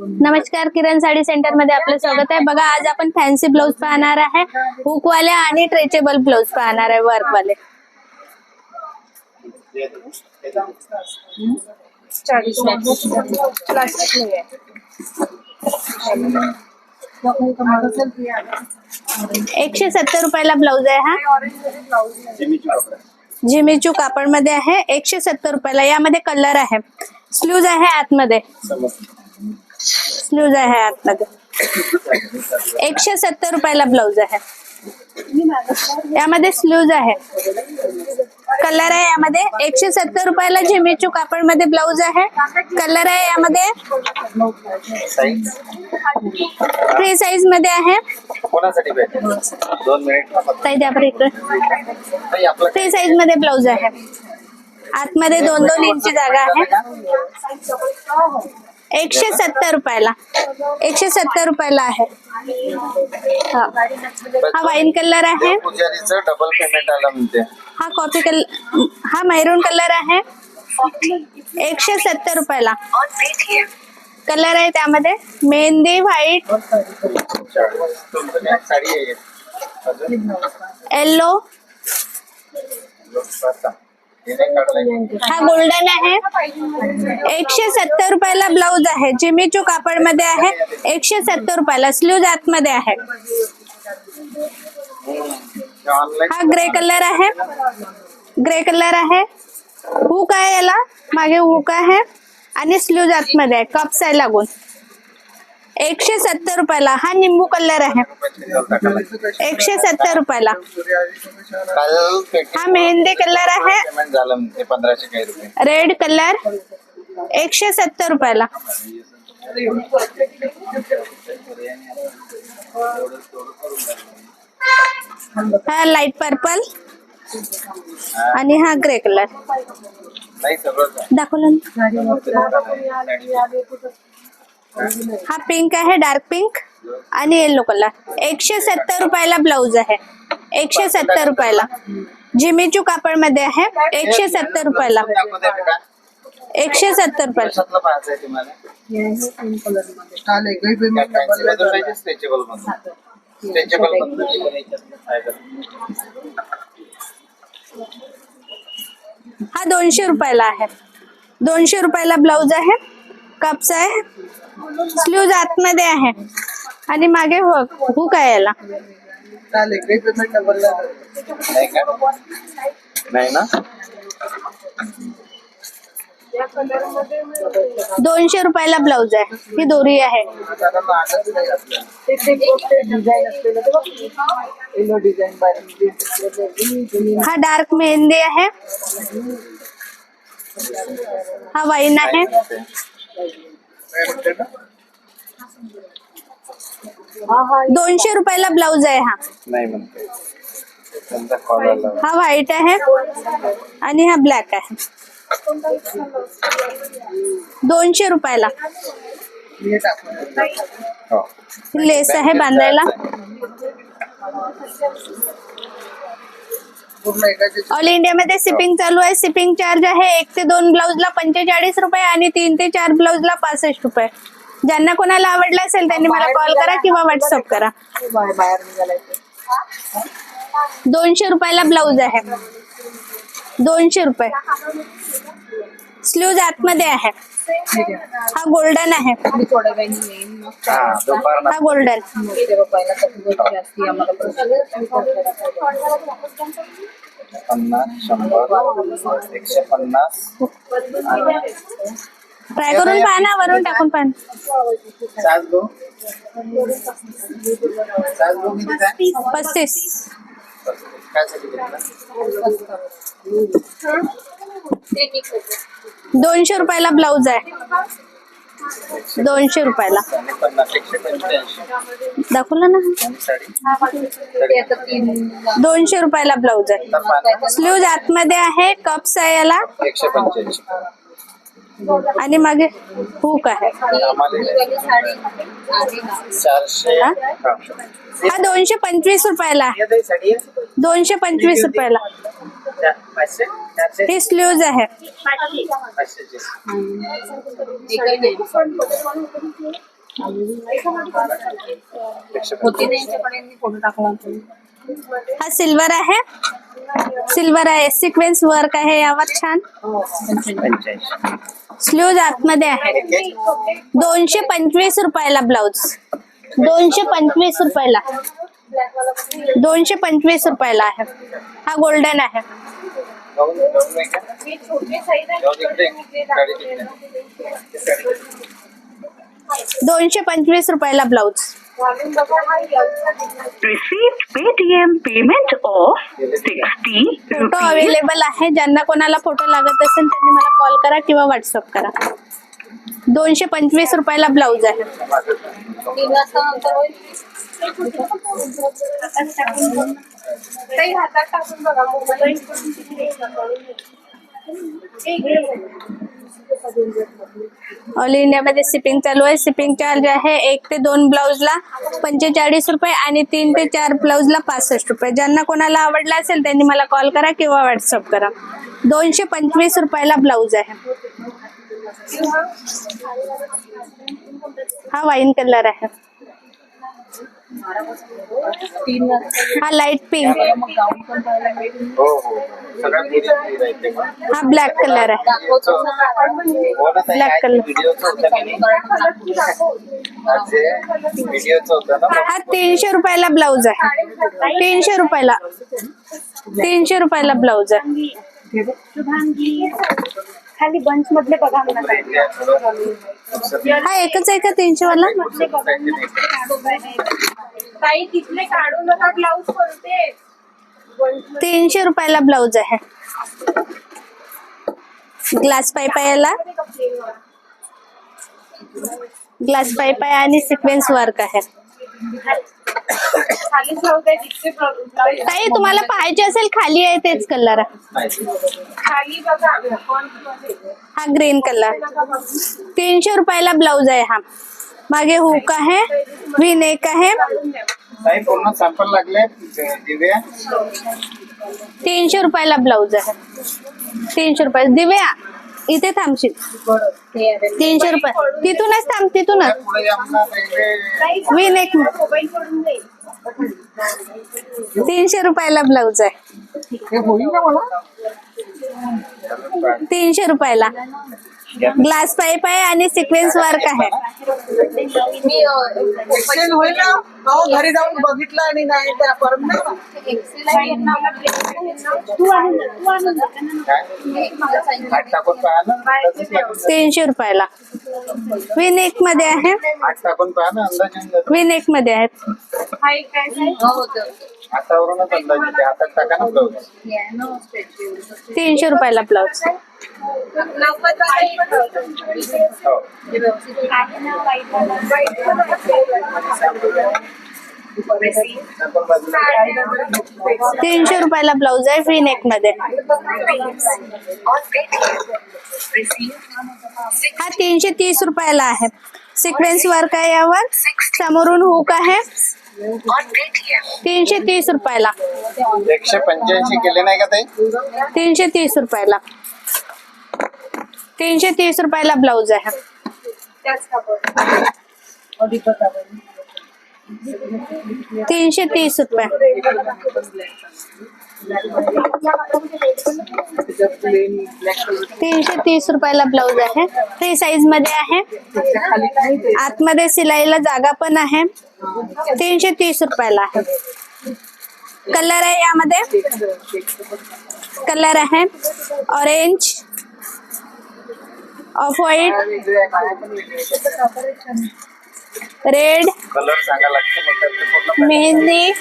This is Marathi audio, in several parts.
नमस्कार, किरण साडी सेंटर मध्ये आपलं स्वागत आहे. बघा, आज आपण फॅन्सी ब्लाउज पाहणार आहे. हुक वाले आणि स्ट्रेचेबल ब्लाउज पाहणार आहे, वर्क वाले. ₹170 ब्लाउज आहे हा. जिमीचू कापड मध्ये आहे. ₹170. यामध्ये कलर आहे. स्लीव्ज आहे आतमध्ये. स्लीव्ज आहे आतमध्ये. ₹170 ब्लाउज आहे. यामध्ये स्लीव्ज आहे. कलर आहे यामध्ये. ₹170 जिमीचू कापड मध्ये ब्लाउज आहे. कलर आहे यामध्ये. फ्री साइज मध्ये आहे. ताई द्या बरं इकडे. फ्री साइज मध्ये ब्लाउज आहे. आतमध्ये 2-2 इंची जागा आहे. ₹170. ₹170 आहे. हा वाईन कलर आहे. डबल पेमेंट आला म्हणते. हा कॉफी कलर. हा मैरून कलर आहे. ₹170. कलर आहे त्यामध्ये मेहंदी व्हाईट, येलो, हा गोल्डन आहे. ₹170 ब्लाउज आहे. जिमीचू कापड मध्ये आहे. ₹170. स्लीव्ज आतमध्ये आहे. हा ग्रे कलर आहे. ग्रे कलर आहे. हुक आहे याला. मागे हुक आहे आणि स्लीव्ज आतमध्ये आहे. कप्स आहे लागून. ₹170. हा निंबू कलर आहे. ₹170. हा मेहंदी कलर आहे. Red colour. ₹170. हा लाईट पर्पल आणि हा ग्रे कलर दाखवलं ना. हा पिंक आहे. डार्क पिंक आणि येलो कलर. ₹170 ब्लाउज आहे. ₹170. जिमीचू कापड मध्ये आहे. ₹170. ₹170. हा ₹200 आहे. ₹200 ब्लाउज आहे. कप्स आहे. स्लीव्ज आतमध्ये आहे आणि मागे हुक आहे याला. नाही ना. ₹200 ब्लाउज आहे. ही दोरी आहे. हा डार्क मेहंदी आहे. हा वाईन आहे. ₹200 ब्लाउज आहे हा. नाही म्हणते. हा व्हाईट आहे आणि हा ब्लॅक आहे. ₹200. लेस आहे बांधायला. ऑल इंडिया मध्ये शिपिंग चालू आहे. शिपिंग चार्ज आहे 1 ते 2 ब्लाउजला ₹45 आणि 3 ते 4 ब्लाउजला ₹65. ज्यांना कोणाला आवडलं असेल त्यांनी मला कॉल करा किंवा व्हॉट्सअप करा. ₹200 ब्लाउज आहे. ₹200. स्लीव्ज आतमध्ये आहे. हा गोल्डन आहे. हा गोल्डन. 50, 100, 150. ट्राय करून पहा ना. वरून टाकून पहा. 35. ₹200 ब्लाउज आहे. ₹200 दाखवलं ना. ₹200 ब्लाउज आहे. स्लीव्ज आतमध्ये आहे. कप्स आहे याला 185. आणि मागे हुक आहे. 400. हा ₹225. ₹225. ही स्लीव्ज आहे. हा सिल्वर आहे. सिल्वर आहे, सिक्वेन्स वर्क आहे यावर छान. 85. स्लीव्ज आतमध्ये आहे. 225 रुपयाला ब्लाउज. 225 रुपयाला. 225 रुपयाला आहे. हा गोल्डन आहे. गाऊन आहे का? गाऊन इकडे. साडी तिकडे. 225 रुपयाला blouse. Received Paytm payment of 60 photo rupees. Available आहे. ज्यांना कोणाला फोटो लागत असेल त्यांनी मला कॉल करा किंवा व्हॉट्सअप करा. 225 रुपयाला ब्लाउज आहे. ऑल इंडियामध्ये शिपिंग चालू आहे. शिपिंग चार्ज आहे 1 ते 2 ब्लाउजला 45 रुपये आणि 3 ते 4 ब्लाउजला 65 रुपये. ज्यांना कोणाला आवडला असेल त्यांनी मला कॉल करा किंवा व्हॉट्सअप करा. 225 रुपयाला ब्लाउज आहे. हा वाईन कलर आहे. हा लाईट पिंक. हो हो. सगळ्यात मुली राहते का? हा ब्लॅक कलर आहे. Black colour. व्हिडिओचं होतं की नाही? आज व्हिडिओचं होतं ना. हा 300 रुपयाला ब्लाउज आहे. 300 रुपयाला. 300 रुपयाला ब्लाउज आहे. खाली बंच मधले बघा. हा एकच आहे का 300 वाला? तिथले काढू नका ब्लाऊज कोणते. 300 रुपयाला ब्लाउज आहे. ग्लास पाईप आहे याला. ग्लास पाईप आहे आणि सिक्वेन्स वर्क आहे. खाली जाऊ दे तिथले ब्लाऊज. ताई तुम्हाला पाहायचे असेल खाली आहे तेच कलर आहे. खाली बघा. हा ग्रीन कलर. 300 रुपयाला ब्लाउज आहे. हा मागे हुक आहे. व्ही नेक आहे. ताई पूर्ण सॅम्पल लागले दिव्या. 300 रुपयाला ब्लाउज आहे. 300 रुपये. दिव्या इथे थांबशील. 300 रुपये. तिथूनच थांब. तिथूनच. पुढे आम्हाला वेगळे व्ही नेक. मोबाईल पडून जाईल. 300 रुपयाला ब्लाउज आहे. 300 रुपयाला. ग्लास पाईप आहे आणि सिक्वेन्स वर्क आहे. एक्सचेंज होईल ना? अहो, घरी जाऊन बघितलं आणि नाही त्या परत नाही का? हात टाकून पाहा ना. 300 रुपयाला. व्ही नेक मध्ये आहे. हात टाकून पाहा ना. अंदाज येऊन जातो. व्ही नेक मध्ये आहेत. हातावरूनच अंदाज येते. हातात टाका ना ब्लाऊज. 300 रुपयाला ब्लाउज. हो. 300 रुपयाला ब्लाउज आहे व्ही नेक मध्ये. हा 330 रुपयाला आहे. सिक्वेन्स वर्क आहे यावर. समोरून हुक आहे. 330 रुपयाला. 185 केले नाही का ताई? 330 रुपयाला. 330 रुपयाला ब्लाउज आहे. 330 रुपये. 330 रुपयाला ब्लाउज आहे. फ्री साईज मध्ये आहे. आतमध्ये सिलाईला जागा पण आहे. 330 रुपयाला आहे. कलर आहे यामध्ये. कलर आहे orange, off white, red, colour सांगा लागते मग त्यात ते पूर्ण मेहंदी,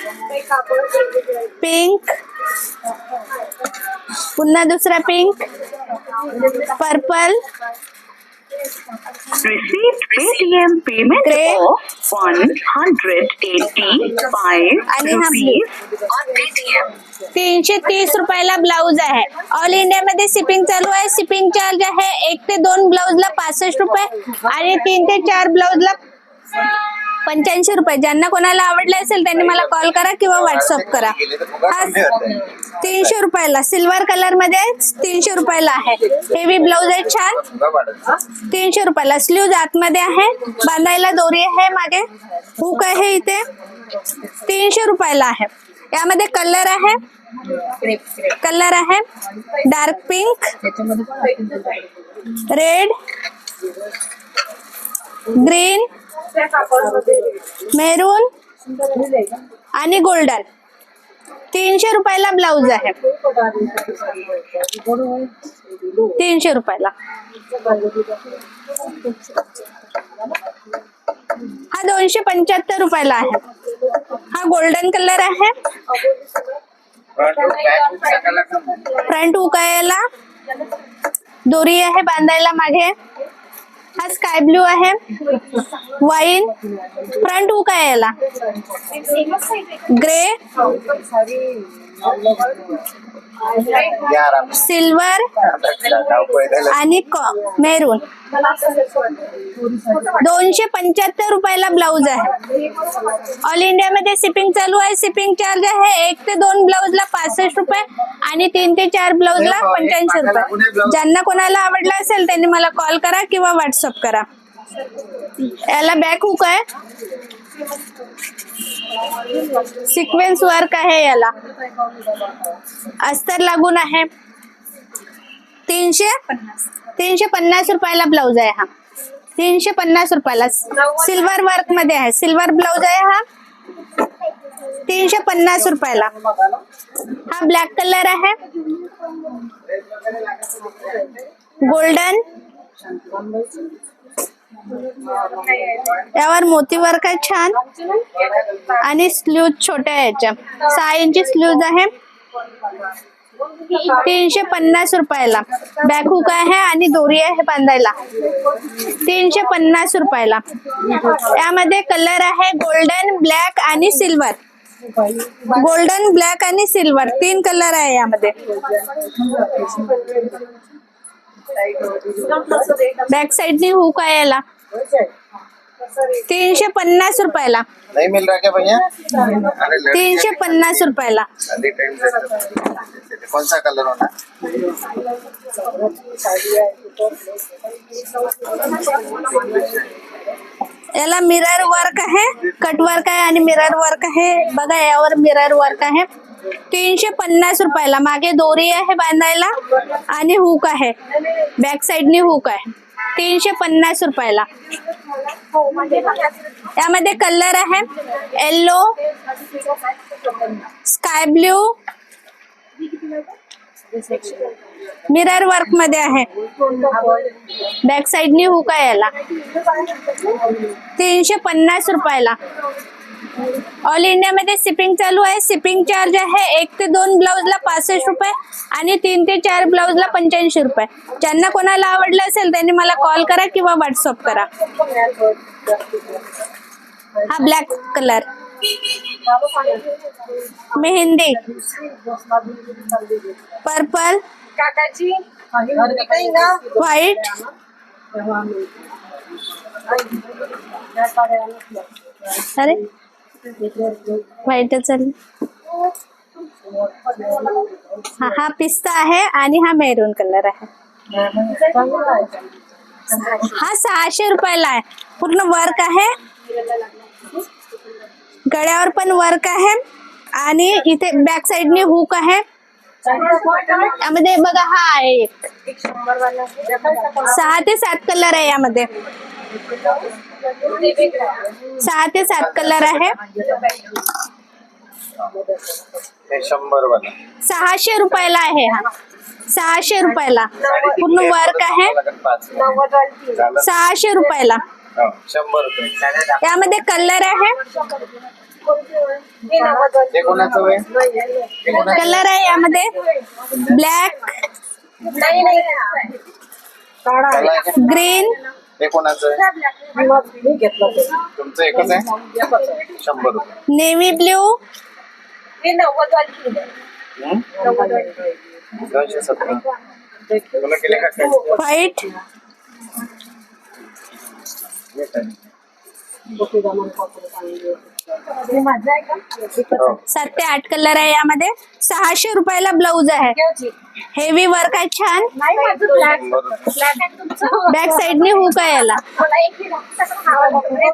पिंक, पुन्हा दुसरा pink, purple, Received Paytm payment Grey. of 185 आणि हा rupees. 330 रुपयाला ब्लाउज आहे. ऑल इंडिया मध्ये शिपिंग चालू आहे. शिपिंग चार्ज आहे 1 ते 2 ब्लाउजला 65 रुपये आणि 3 ते 4 ब्लाउजला 85 रुपये. ज्यांना कोणाला आवडले असेल त्यांनी मला कॉल करा किंवा व्हॉट्सअप करा. हा 300 रुपयाला सिल्वर कलर मध्ये 300 रुपयाला आहे. हेवी ब्लाऊज आहे छान. 300 रुपयाला. स्लीव्ह आतमध्ये आहे. बांधायला दोरी आहे. मागे हुक आहे इथे. 300 रुपयाला आहे. यामध्ये कलर आहे. कलर आहे dark pink, red, green, maroon आणि गोल्डन. 300 रुपयाला ब्लाऊज आहे. 300 रुपयाला. हा 275 रुपयाला आहे. हा गोल्डन कलर आहे. फ्रंट हुक आहे याला. दोरी आहे बांधायला मागे. हा स्काय ब्लू आहे. वाईन. फ्रंट हुक आहे याला. ग्रे, सिल्वर आणि मेरून. 275 रुपयाला ब्लाऊज आहे. ऑल इंडिया मध्ये शिपिंग चालू आहे. शिपिंग चार्ज आहे 1 ते 2 ब्लाऊजला 65 रुपये आणि 3 ते 4 ब्लाऊजला 85 रुपये. ज्यांना कोणाला आवडलं असेल त्यांनी मला कॉल करा किंवा व्हॉट्सअप करा. याला बॅक हुक आहे. सिक्वेन्स वर्क आहे याला. अस्तर लागून आहे. 350 रुपयाला ब्लाऊज आहे हा. 350 रुपयाला सिल्वर वर्क मध्ये आहे. सिल्वर ब्लाऊज आहे हा. 350 रुपयाला. हा ब्लॅक कलर आहे. गोल्डन. यावर मोती वर्क आहे छान आणि स्लीव्ह छोट्या याच्या 6 इंची स्लीव्ह आहे. 350 रुपयाला. बॅक हुक आहे आणि दोरी आहे बांधायला. 350 रुपयाला. यामध्ये कलर आहे गोल्डन, ब्लॅक आणि सिल्वर. गोल्डन, ब्लॅक आणि सिल्वर 3 कलर आहे यामध्ये. बॅक साइडनी हुक आहे याला. 350 रुपयाला. नहीं मिल रहा क्या भैया? 350 रुपयाला. कौन सा कलर होना? याला मिरर वर्क आहे. कट वर्क आहे आणि मिरर वर्क आहे. बघा यावर मिरर वर्क आहे. 350 रुपयाला. मागे दोरी आहे बांधायला आणि हुक आहे. बॅक साइडनी हुक आहे. 350 रुपयाला. यामध्ये कलर आहे yellow, sky blue, mirror work मध्ये आहे. बॅक साइडनी हुक आहे याला. 350 रुपयाला. ऑल इंडिया मध्ये शिपिंग चालू आहे. शिपिंग चार्ज आहे 1 ते 2 ब्लाऊजला 65 रुपये आणि 3 ते 4 ब्लाऊजला 85 रुपये. ज्यांना कोणाला आवडलं असेल त्यांनी मला कॉल करा किंवा व्हॉट्सअप करा. हा ब्लॅक कलर. मेहंदी, पर्पल, काकाची व्हाईट, अरे व्हाईट चालेल. हा पिस्ता आहे आणि हा मेरून कलर आहे. हा 600 रुपयाला आहे. पूर्ण वर्क आहे. गळ्यावर पण वर्क आहे आणि इथे बॅक साइडने हुक आहे. यामध्ये बघा हा आहे एक 6 ते 7 कलर आहे. यामध्ये 6 ते 7 कलर आहे. 100 वाला. 600 रुपयाला आहे हा. 600 रुपयाला. पूर्ण वर्क आहे. 600 रुपयाला. 100 रुपये. यामध्ये कलर आहे. ते कोणाचं आहे? ते कोणाचं? कलर आहे यामध्ये ब्लॅक, ग्रीन, ते कोणाचं आहे? तुमचं एकच आहे? 100 रुपये. Navy blue, 270. तुला केले का? व्हाईट, माझा आहे का? 7 ते 8 कलर आहे यामध्ये. 600 रुपयाला ब्लाऊज आहे. हेवी वर्क आहे छान. नाही माझं ब्लॅक ब्लॅक आहे तुमचं. बॅक साइडने हुक आहे याला. मला एक हे दाखवा, सगळं खावा.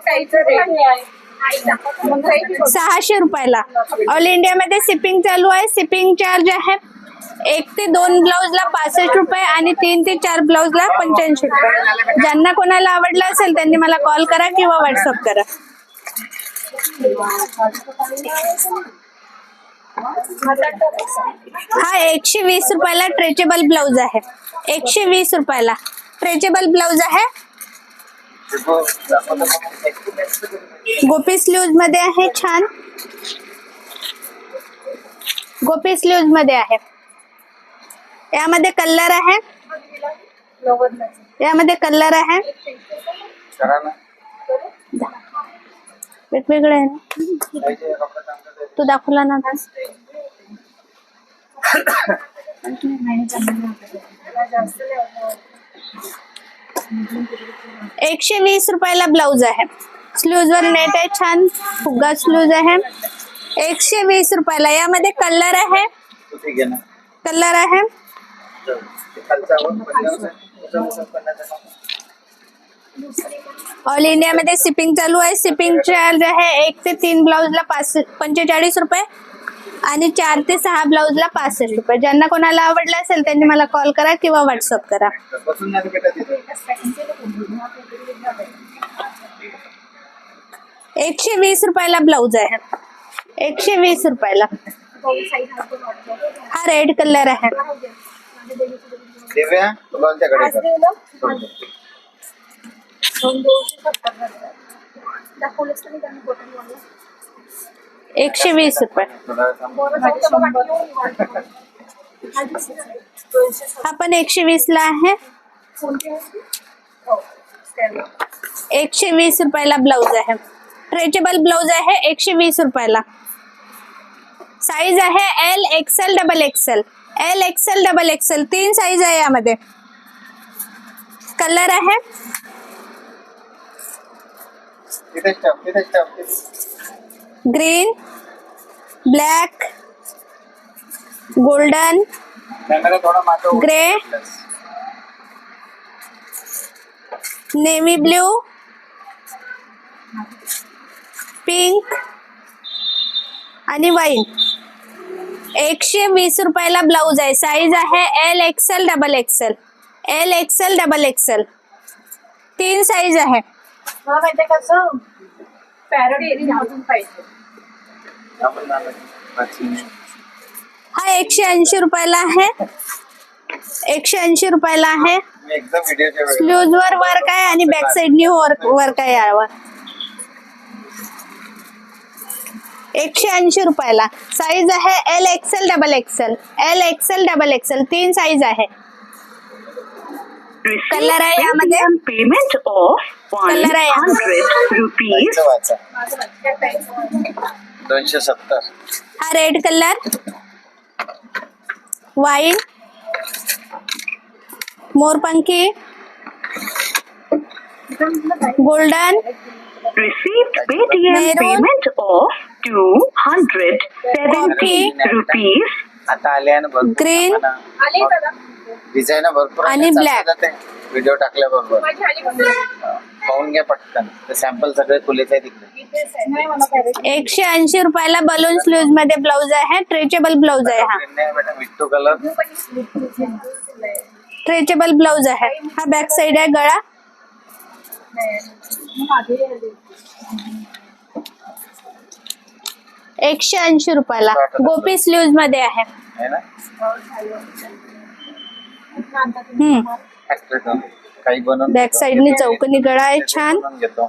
काहीचं रेट आहे. आई दाखवा. मग काही बी 600 रुपयाला. ऑल इंडियामध्ये शिपिंग चालू आहे. शिपिंग चार्ज आहे 1 ते 2 ब्लाऊजला 65 रुपये आणि 3 ते 4 ब्लाऊजला 85 रुपये. ज्यांना कोणाला आवडलं असेल त्यांनी मला कॉल करा किंवा व्हॉट्सअप करा. हा 120 रुपयाला स्ट्रेचेबल ब्लाऊज आहे. 120 रुपयाला स्ट्रेचेबल ब्लाऊज आहे. गोपी स्लीव्ज मध्ये आहे छान. गोपी स्लीव्ज मध्ये आहे. यामध्ये कलर आहे. यामध्ये कलर आहे. वेगवेगळे आहे ना. तू दाखवला ना. 120 रुपयाला ब्लाऊज आहे. स्लीव्ज वर नेट आहे छान. फुगा स्लीव्ज आहे. 120 रुपयाला. यामध्ये कलर आहे. कलर आहे. ऑल इंडिया मध्ये शिपिंग चालू आहे. शिपिंग चार्ज आहे 1 ते 3 ब्लाऊजला 45 रुपये आणि 4 ते 6 ब्लाऊजला 65 रुपये. ज्यांना कोणाला आवडलं असेल त्यांनी मला कॉल करा किंवा व्हॉट्सअप करा. 120 रुपयाला ब्लाऊज आहे. 120 रुपयाला. हा रेड कलर आहे. दिव्या तुझ्याकडे कर. 120 रुपये. हा पण 120 ला आहे. 120 रुपयाला ब्लाऊज आहे. स्ट्रेचेबल ब्लाऊज आहे 120 रुपयाला. साईज आहे L XL double XL. L XL double XL 3 size आहे यामध्ये. कलर आहे. Green, black, golden, grey, navy blue, pink आणि वाईन. 120 रुपयाला ब्लाऊज आहे. साईज आहे L XL double XL. L XL double XL 3 size आहे. मला माहितीये कसं पॅरट ग्रीन अजून पाहिजे. हा 180 रुपयाला आहे. 180 रुपयाला आहे. स्लीव्ज वर वर्क आहे आणि बॅक साइडनी वर्क आहे यावर. 180 रुपयाला. साईज आहे L XL double XL. L XL double XL 3 size आहे. कलर आहे यामध्ये. पेमेंट ऑफ कलर आहे 100 रुपीज. 270. हा रेड कलर, वाईन, मोरपंखी, golden, Received Paytm Maroon. payment of 270 rupees. आता आले ना भरपूर. ग्रीन आले का? डिझाईन भरपूर आणि black. व्हिडिओ टाकल्याबरोबर माझी आली का? पाहून घ्या पटकन. सॅम्पल सगळे खुलेच आहे तिकडे. नाही मला पॅरट 180 रुपयाला बलून स्लीव्ज मध्ये ब्लाऊज आहे. स्ट्रेचेबल ब्लाऊज आहे. हा बेटा विट्टू कलर. स्ट्रेचेबल ब्लाऊज आहे. हा बॅक साइड आहे. गळा 180 रुपयाला. गोपी स्लीव्ज मध्ये आहे. है ना. काही बनवून बॅक साइडनी चौकनी गळा आहे छान. बनवून घेतो.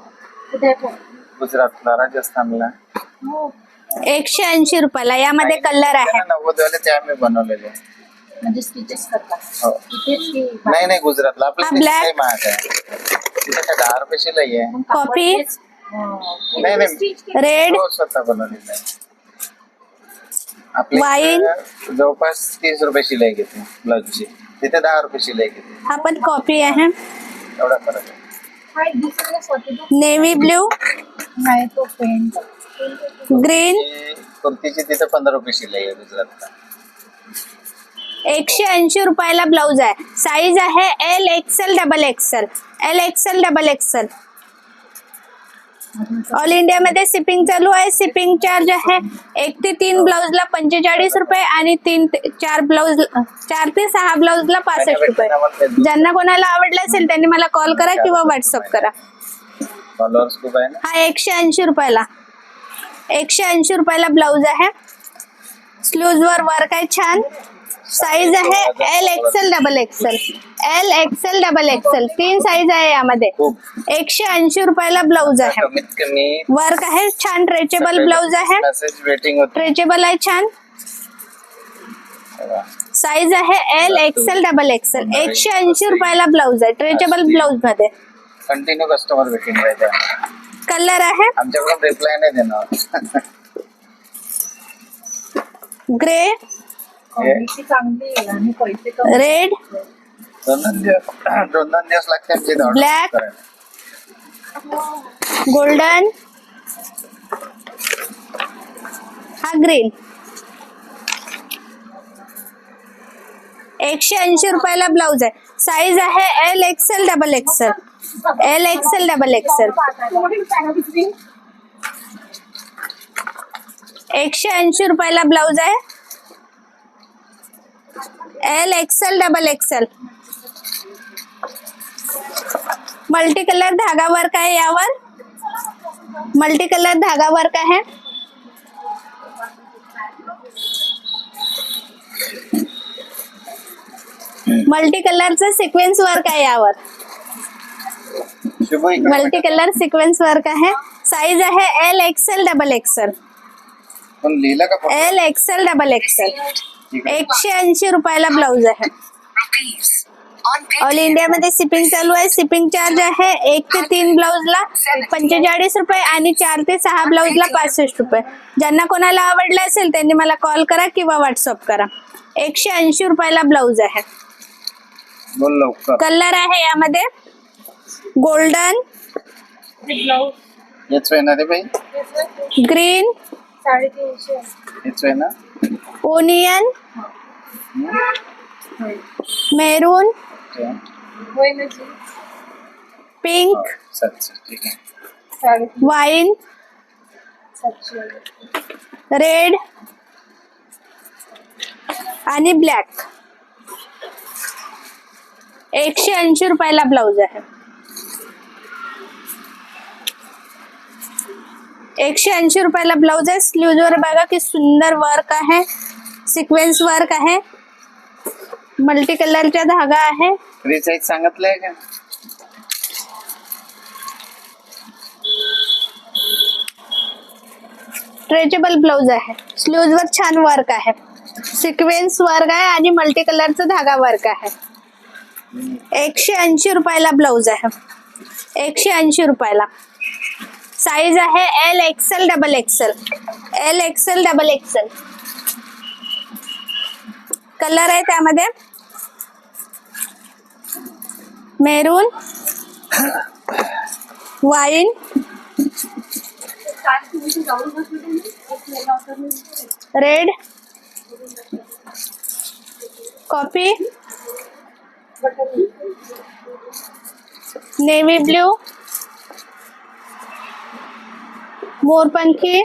गुजरातला, राजस्थानला. 180 रुपयाला. यामध्ये कलर आहे. 90 वाले ते आम्ही बनवलेले. म्हणजे स्टिचेस करतात. हो. इथेच की नाही गुजरातला आपलं हा, ते black. काही महाग आहे. तिथे काय 10 रुपये शिलाई आहे. कॉफी, नाही रेड, हो, स्वतः बनवलेलं आहे. आपल्या वाईन. इकडे जवळपास 30 रुपये शिलाई घेते ब्लाऊजची. तिथे 10 रुपये शिलाई घेते. हा पण कॉफी आहे. एवढा फरक आहे. हा एक दुसऱ्याला स्वतः नेव्ही ब्ल्यू, नाही तो पेंट ग्रीन कुर्तीची तिथे 15 रुपये शिलाई आहे गुजरातला. 180 रुपयाला ब्लाउज आहे. साईज आहे L XL double XL. L XL double Excel. All India मध्ये शिपिंग चालू आहे. शिपिंग चार्ज आहे 1 ते 3 ब्लाउजला 45 रुपये आणि 4 ते 6 ब्लाउजला 65 रुपये. ज्यांना कोणाला आवडलं असेल त्यांनी मला कॉल करा किंवा व्हॉट्सअप करा. फॉलोअर्स खूप आहे ना. हा 180 रुपयाला 180 रुपयाला ब्लाउज आहे. स्लीव्ज वर वर्क आहे छान. साईज आहे L XL double XL. L XL double XL 3 size आहे यामध्ये. 180 रुपयाला ब्लाउज आहे. कमीत कमी वर्क आहे छान. ट्रेचेबल ब्लाउज आहे. मेसेज वेटिंग होते. ट्रेचेबल आहे छान. साईज आहे एल एक्सेल डबल एक्सेल. 180 रुपयाला ब्लाउज आहे. ट्रेचेबल ब्लाउज मध्ये. कंटिन्यू कस्टमर वेटिंग राहते. कलर आहे आमच्याकडून रिप्लाय नाही देणार. ग्रे, क्वालिटी चांगली आहे आणि पैसे कमी. रेड, 2 दिवस लागते आमच्या इथे order Black. करायला. गोल्डन, हा ग्रीन. 180 रुपयाला ब्लाउज आहे. साईज आहे L XL double XL. L XL double Excel. 180 रुपयाला ब्लाउज आहे. L XL double Excel. Multi colour धागा वर्क आहे यावर. मल्टी कलर धागा वर्क आहे. मल्टी कलरचं सिक्वेन्स वर्क आहे यावर. शुभ इकडे मल्टी कलर सिक्वेन्स वर्क आहे. साईज आहे एल एक्सेल डबल एक्सेल. पण लिहिलं का पण? L XL double XL. ठीक आहे. 180 रुपयाला ब्लाउज आहे. ऑल इंडिया मध्ये शिपिंग चालू आहे. शिपिंग चार्ज आहे 1 ते 3 ब्लाउजला 45 रुपये आणि 4 ते 6 ब्लाउजला 65 रुपये. ज्यांना कोणाला आवडलं असेल त्यांनी मला कॉल करा किंवा व्हॉट्सअप करा. 180 रुपयाला ब्लाउज आहे. बोल लवकर. कलर आहे यामध्ये गोल्डन, हेच आहे ना रे बाई. ग्रीन, 350. हेच आहे ना. ओनियन, मेरून, होय ना जी. पिंक, सच ठीक आहे. 350. वाईन, 700. रेड आणि ब्लॅक. 180 रुपयाला ब्लाउज आहे. 180 रुपयाला ब्लाउज आहे. स्लीव्ज वर बघा की सुंदर वर्क आहे. सिक्वेन्स वर्क आहे. मल्टी कलरचा धागा आहे. फ्री साईज सांगितलंय का? स्ट्रेचेबल ब्लाउज आहे. स्लीव्ज वर छान वर्क आहे. सिक्वेन्स वर्क आहे आणि मल्टी कलरचा धागा वर्क आहे. 180 रुपयाला ब्लाउज आहे. 180 रुपयाला. साईज आहे L XL double XL. L XL double XL. Colour आहे त्यामध्ये maroon, wine, red, coffee, navy blue, मोरपंखी,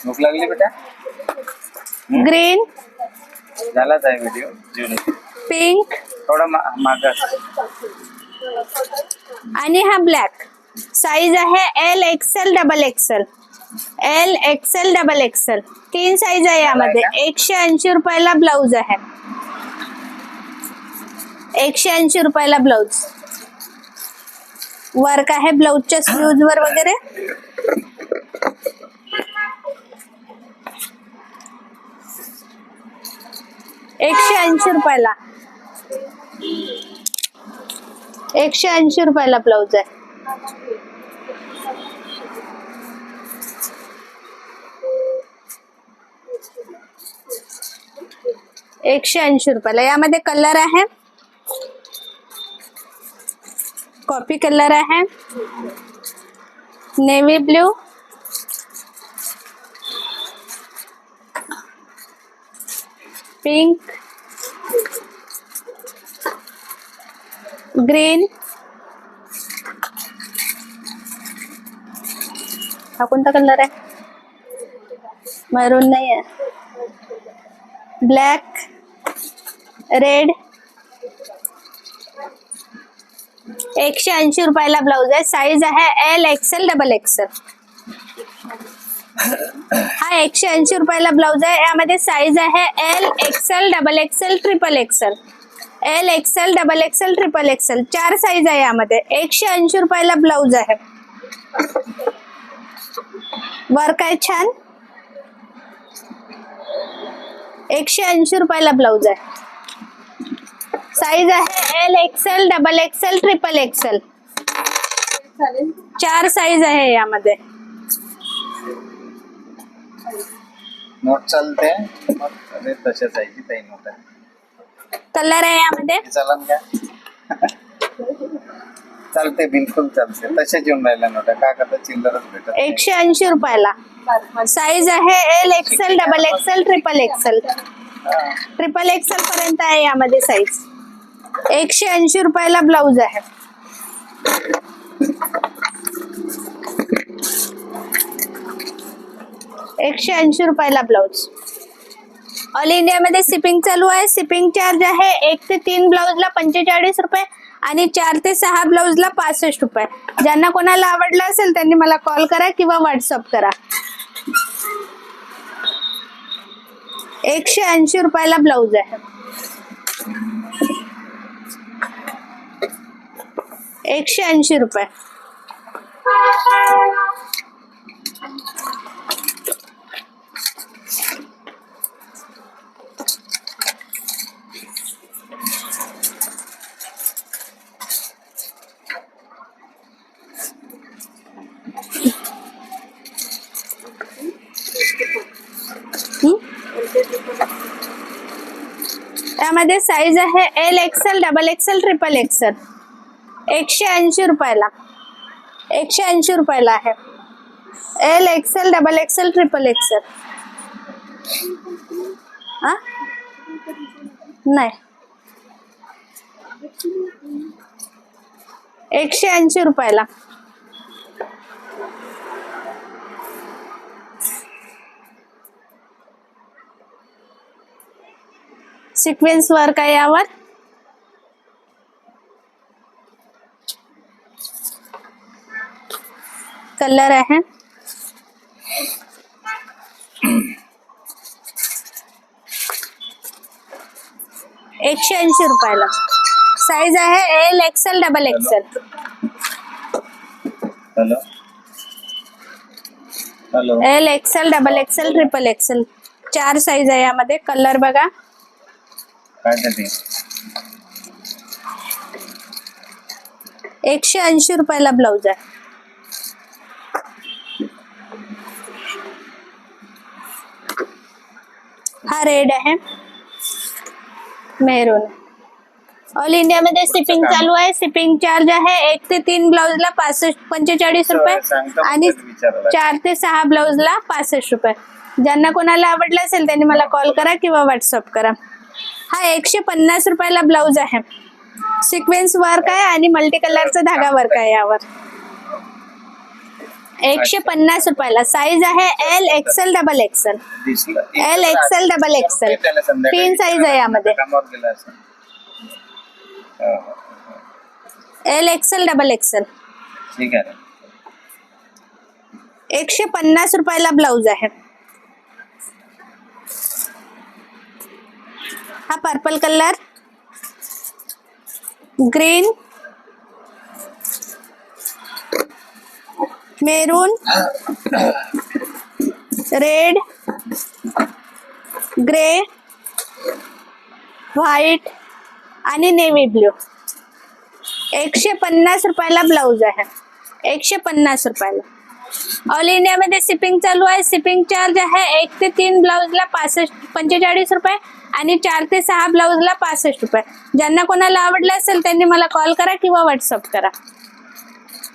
भूक लागली बेटा? ग्रीन, झालाच आहे व्हिडिओ. जुनी पिंक थोडा मागं. आणि हा ब्लॅक. साईज आहे L XL double XL. L XL double XL. 3 size आहे यामध्ये. 180 रुपयाला ब्लाउज आहे. 180 रुपयाला ब्लाउज. वर्क आहे ब्लाउजच्या स्लीव्ज वर वगैरे. ₹180. 180 रुपयाला ब्लाउज आहे. ₹180. यामध्ये कलर आहे कॉफी कलर आहे, नेव्ही ब्ल्यू, पिंक, ग्रीन, हा कोणता कलर आहे? मरून नाही आहे, ब्लॅक, रेड. 180 रुपयाला ब्लाउज आहे. साईज आहे एल, एक्सेल, डबल एक्सेल. हा 180 रुपयाला ब्लाउज आहे. यामध्ये साईज आहे L, XL, double XL, triple XL. L, XL, double XL, triple XL 4 size आहे यामध्ये. 180 रुपयाला ब्लाउज आहे. वर्क आहे छान. 180 रुपयाला ब्लाउज आहे. साईज आहे L, XL, double XL, triple XL. 4 size आहे यामध्ये. नोट चालते मग अरे तशाच आहे की काही नोट आहे. कलर आहे यामध्ये. चालन का? चालते, बिलकुल चालते. तशाच येऊन राहिल्या नोट. काय करता, चिल्लरच भेटत. 180 रुपयाला. साईज आहे L, XL, double XL, triple XL. Triple XL पर्यंत आहे यामध्ये साईज. 180 रुपयाला ब्लाउज आहे. ₹180 ब्लाउज. ऑल इंडिया मध्ये शिपिंग चालू आहे. शिपिंग चार्ज आहे 1 ते 3 ब्लाउजला 45 रुपये आणि 4 ते 6 ब्लाउजला 65 रुपये. ज्यांना कोणाला आवडलं असेल त्यांनी मला कॉल करा किंवा व्हॉट्सअप करा. 180 रुपयाला ब्लाउज आहे. 180 रुपये. यामध्ये साईज आहे L, XL, double XL, triple XL. 180 रुपयाला. 180 रुपयाला आहे. L, XL, double XL, triple XL. हा नाही, 180 रुपयाला. सिक्वेन्स वर्क आहे यावर. कलर आहे. ₹180. साईज आहे L, XL, double XL. Hello hello. L, XL, double XL, triple XL 4 size आहे यामध्ये. कलर बघा. काय ते 180 रुपयाला ब्लाउज आहे. हा रेड आहे, मेरून. ऑल इंडिया मध्ये शिपिंग चालू आहे. शिपिंग चार्ज आहे 1 ते 3 ब्लाउजला 45 रुपये आणि 4 ते 6 ब्लाउजला 65 रुपये. ज्यांना कोणाला आवडलं असेल त्यांनी मला कॉल करा किंवा व्हॉट्सअप करा. हा 150 रुपयाला ब्लाउज आहे. सिक्वेन्स वर्क आहे आणि मल्टी कलरचा धागा वर्क आहे यावर. 150 रुपयाला. साईज आहे L, XL, double XL. L, XL, double XL 3 size आहे यामध्ये. L, XL, double XL. ठीक आहे. 150 रुपयाला ब्लाउज आहे. हा purple colour, green, maroon, red, grey, white आणि नेव्ही ब्ल्यू. 150 रुपयाला ब्लाउज आहे. 150 रुपयाला. ऑल इंडिया मध्ये शिपिंग चालू आहे. शिपिंग चार्ज आहे 1 ते 3 ब्लाउजला 45 रुपये आणि 4 ते 6 ब्लाउजला 65 रुपये. ज्यांना कोणाला आवडलं असेल त्यांनी मला कॉल करा किंवा व्हॉट्सअप करा.